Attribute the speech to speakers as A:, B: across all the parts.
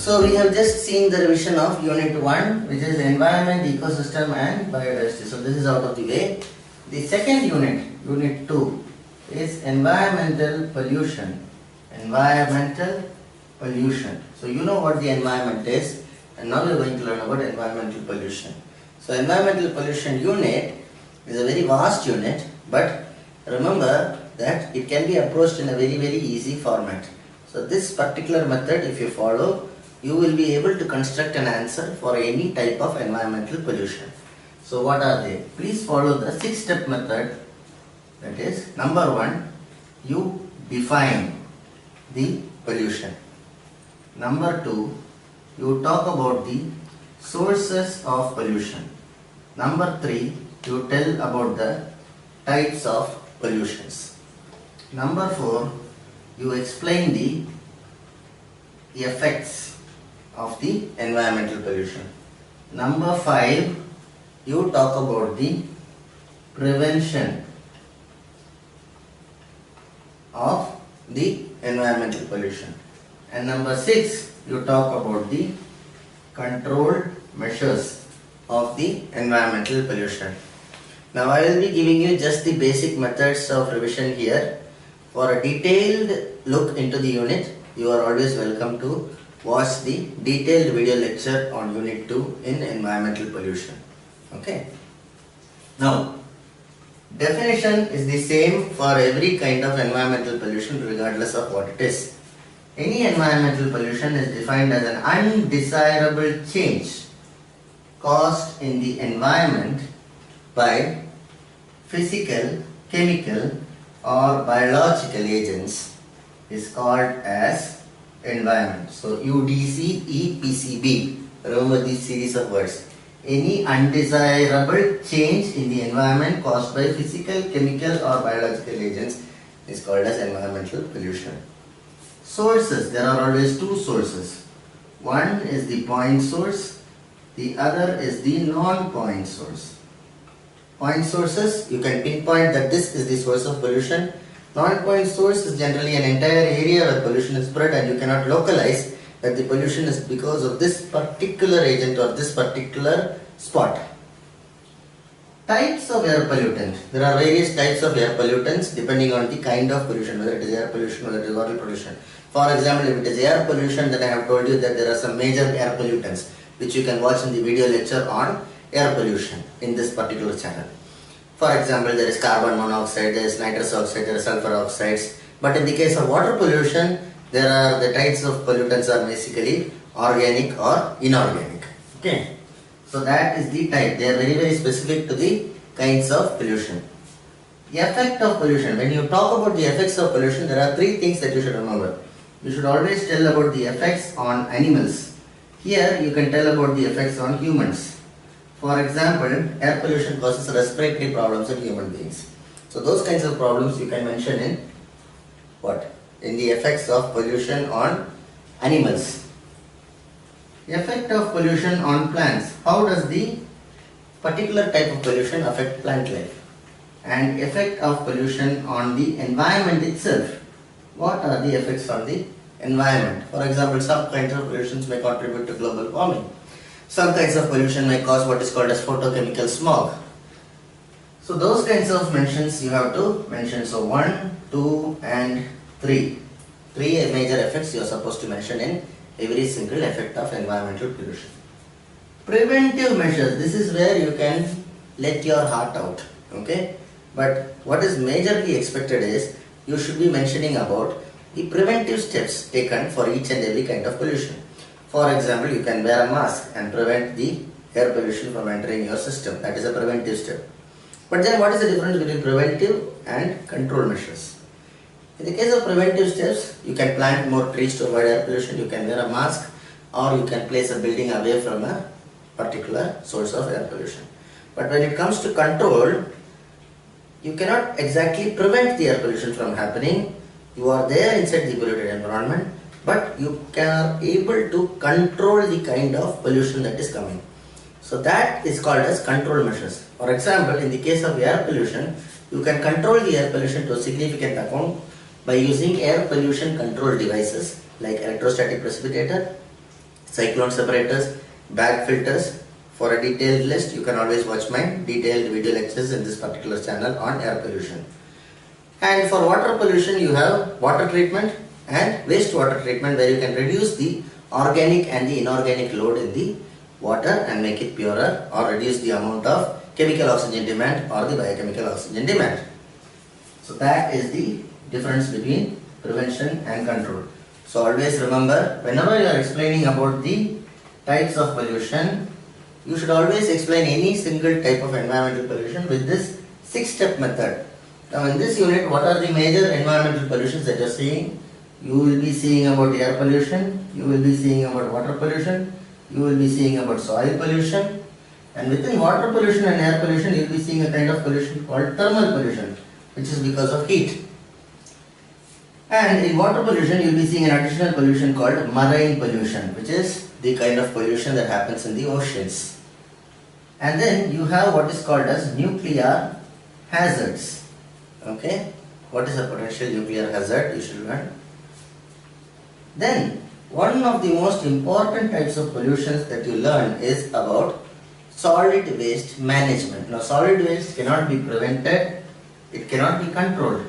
A: So we have just seen the revision of Unit 1, which is Environment, Ecosystem and Biodiversity. So this is out of the way. The second unit, Unit 2, is Environmental Pollution. Environmental Pollution. So you know what the environment is, and now we are going to learn about environmental pollution. So Environmental Pollution Unit is a very vast unit, but remember that it can be approached in a very easy format. So this particular method, if you follow, you will be able to construct an answer for any type of environmental pollution. So what are they? Please follow the 6-step method. That is, number 1, you define the pollution. Number 2, you talk about the sources of pollution. Number 3, you tell about the types of pollutions. Number 4, you explain the effects of the environmental pollution. Number 5, you talk about the prevention of the environmental pollution. And number 6, you talk about the controlled measures of the environmental pollution. Now I will be giving you just the basic methods of revision here. For a detailed look into the unit, you are always welcome to watch the detailed video lecture on Unit 2 in environmental pollution. Okay. Now, definition is the same for every kind of environmental pollution regardless of what it is. Any environmental pollution is defined as an undesirable change caused in the environment by physical, chemical or biological agents is called as environment. So UDCEPCB, remember this series of words. Any undesirable change in the environment caused by physical, chemical or biological agents is called as environmental pollution. Sources, there are always two sources. One is the point source, the other is the non-point source. Point sources, you can pinpoint that this is the source of pollution. Non-point source is generally an entire area where pollution is spread and you cannot localize that the pollution is because of this particular agent or this particular spot. Types of air pollutant. There are various types of air pollutants depending on the kind of pollution, whether it is air pollution or whether it is water pollution. For example, if it is air pollution, then I have told you that there are some major air pollutants which you can watch in the video lecture on air pollution in this particular channel. For example, there is carbon monoxide, there is nitrous oxide, there are sulfur oxides. But in the case of water pollution, there are the types of pollutants are basically organic or inorganic. Okay. So that is the type. They are very specific to the kinds of pollution. The effect of pollution. When you talk about the effects of pollution, there are 3 things that you should remember. You should always tell about the effects on animals. Here you can tell about the effects on humans. For example, air pollution causes respiratory problems in human beings. So those kinds of problems you can mention in what? In the effects of pollution on animals. The effect of pollution on plants. How does the particular type of pollution affect plant life? And effect of pollution on the environment itself. What are the effects on the environment? For example, some kinds of pollutions may contribute to global warming. Some kinds of pollution may cause what is called as photochemical smog. So those kinds of mentions you have to mention. So 1, 2 and 3. 3 major effects you are supposed to mention in every single effect of environmental pollution. Preventive measures. This is where you can let your heart out. Okay. But what is majorly expected is you should be mentioning about the preventive steps taken for each and every kind of pollution. For example, you can wear a mask and prevent the air pollution from entering your system. That is a preventive step. But then what is the difference between preventive and control measures? In the case of preventive steps, you can plant more trees to avoid air pollution, you can wear a mask, or you can place a building away from a particular source of air pollution. But when it comes to control, you cannot exactly prevent the air pollution from happening. You are there inside the polluted environment, but you are able to control the kind of pollution that is coming. So that is called as control measures. For example, in the case of air pollution, you can control the air pollution to a significant amount by using air pollution control devices like electrostatic precipitator, cyclone separators, bag filters. For a detailed list, you can always watch my detailed video lectures in this particular channel on air pollution. And for water pollution, you have water treatment and wastewater treatment, where you can reduce the organic and the inorganic load in the water and make it purer, or reduce the amount of chemical oxygen demand or the biochemical oxygen demand. So that is the difference between prevention and control. So always remember, whenever you are explaining about the types of pollution, you should always explain any single type of environmental pollution with this 6-step method. Now in this unit, what are the major environmental pollutions that you are seeing? You will be seeing about air pollution, you will be seeing about water pollution, you will be seeing about soil pollution, and within water pollution and air pollution, you will be seeing a kind of pollution called thermal pollution, which is because of heat. And in water pollution, you will be seeing an additional pollution called marine pollution, which is the kind of pollution that happens in the oceans. And then you have what is called as nuclear hazards. Okay, what is a potential nuclear hazard? You should learn. Then one of the most important types of pollutions that you learn is about solid waste management. Now solid waste cannot be prevented, it cannot be controlled,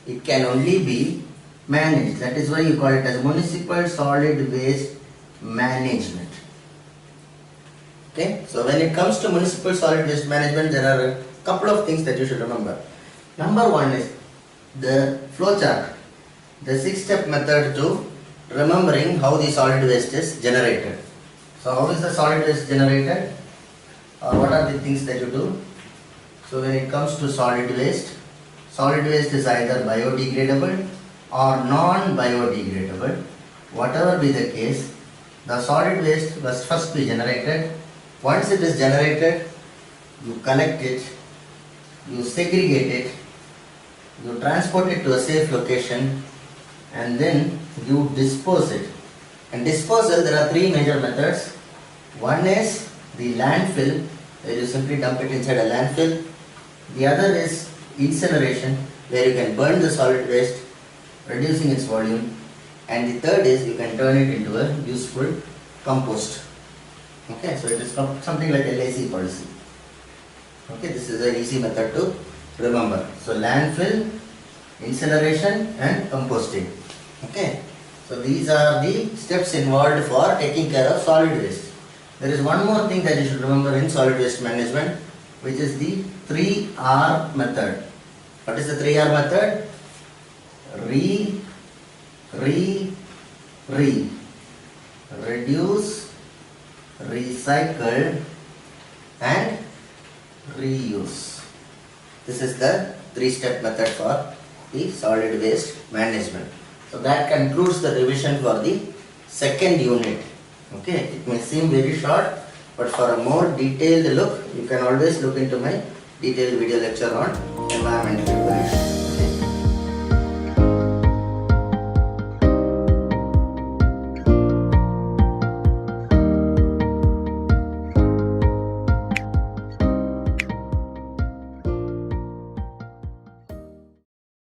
A: it can only be managed. That is why you call it as municipal solid waste management. Okay, so when it comes to municipal solid waste management, there are a couple of things that you should remember. Number one is the flow chart, the 6-step method to remembering how the solid waste is generated. So how is the solid waste generated, or what are the things that you do? So when it comes to solid waste is either biodegradable or non-biodegradable. Whatever be the case, the solid waste must first be generated. Once it is generated, you collect it, you segregate it, you transport it to a safe location, and then you dispose it. And disposal, there are 3 major methods. One is the landfill, where you simply dump it inside a landfill. The other is incineration, where you can burn the solid waste, reducing its volume. And the third is you can turn it into a useful compost. Okay, so it is something like LIC policy. Okay, this is an easy method to remember. So landfill, incineration and composting. Okay, so these are the steps involved for taking care of solid waste. There is one more thing that you should remember in solid waste management, which is the 3R method. What is the 3R method? Reduce, recycle and reuse. This is the 3-step method for the solid waste management. So that concludes the revision for the 2nd unit. Okay, it may seem very short, but for a more detailed look, you can always look into my detailed video lecture on environmental pollution.